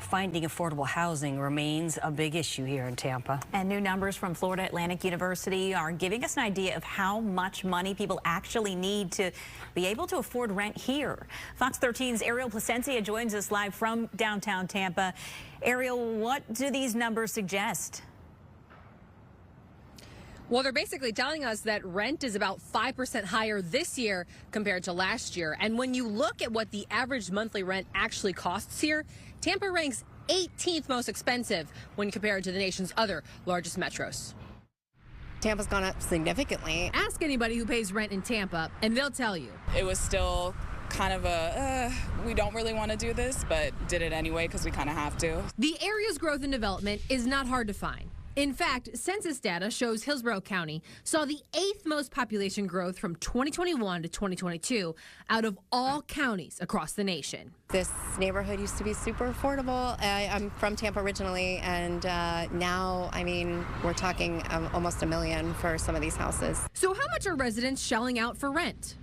finding affordable housing remains a big issue here in Tampa. And new numbers from Florida Atlantic University are giving us an idea of how much money people actually need to be able to afford rent here. Fox 13's Ariel Placencia joins us live from downtown Tampa. Ariel, what do these numbers suggest? Well, they're basically telling us that rent is about 5% higher this year compared to last year. And when you look at what the average monthly rent actually costs here, Tampa ranks 18th most expensive when compared to the nation's other largest metros. Tampa's gone up significantly. Ask anybody who pays rent in Tampa, and they'll tell you. It was still kind of we don't really want to do this, but did it anyway because we kind of have to. The area's growth and development is not hard to find. In fact, census data shows Hillsborough County saw the 8th most population growth from 2021 to 2022 out of all counties across the nation. This neighborhood used to be super affordable. I'm from Tampa originally, and now, I mean, we're talking almost $1 million for some of these houses. So how much are residents shelling out for rent?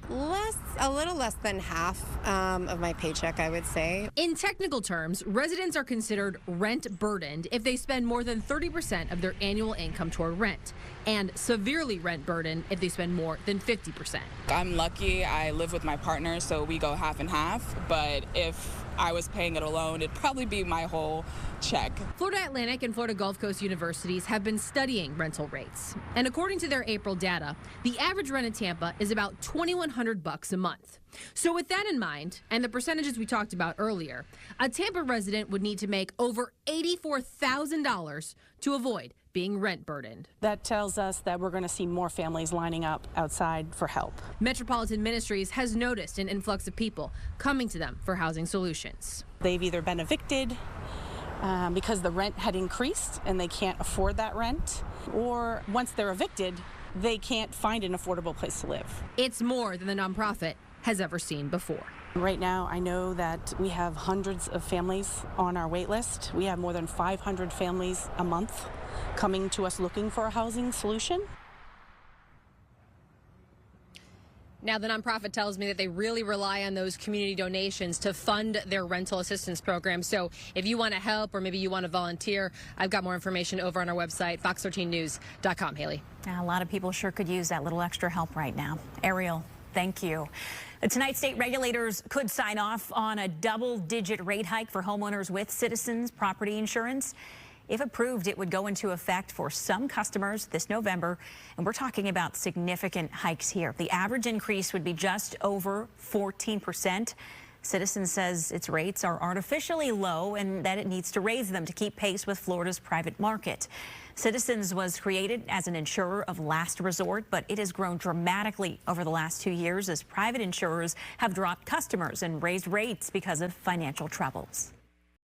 A little less than half of my paycheck, I would say. In technical terms, residents are considered rent burdened if they spend more than 30% of their annual income toward rent, and severely rent burdened if they spend more than 50%. I'm lucky I live with my partner, so we go half and half, but if I was paying it alone, it'd probably be my whole check. Florida Atlantic and Florida Gulf Coast universities have been studying rental rates. And according to their April data, the average rent in Tampa is about $2,100 a month. So with that in mind, and the percentages we talked about earlier, a Tampa resident would need to make over $84,000 to avoid being rent burdened. That tells us that we're going to see more families lining up outside for help. Metropolitan Ministries has noticed an influx of people coming to them for housing solutions. They've either been evicted because the rent had increased and they can't afford that rent, or once they're evicted, they can't find an affordable place to live. It's more than the nonprofit has ever seen before. Right now, I know that we have hundreds of families on our wait list. We have more than 500 families a month coming to us looking for a housing solution. Now, the nonprofit tells me that they really rely on those community donations to fund their rental assistance program. So if you want to help or maybe you want to volunteer, I've got more information over on our website, fox13news.com. Haley. A lot of people sure could use that little extra help right now. Ariel, thank you. Tonight, state regulators could sign off on a double-digit rate hike for homeowners with Citizens property insurance. If approved, it would go into effect for some customers this November, and we're talking about significant hikes here. The average increase would be just over 14%. Citizens says its rates are artificially low and that it needs to raise them to keep pace with Florida's private market. Citizens was created as an insurer of last resort, but it has grown dramatically over the last 2 years as private insurers have dropped customers and raised rates because of financial troubles.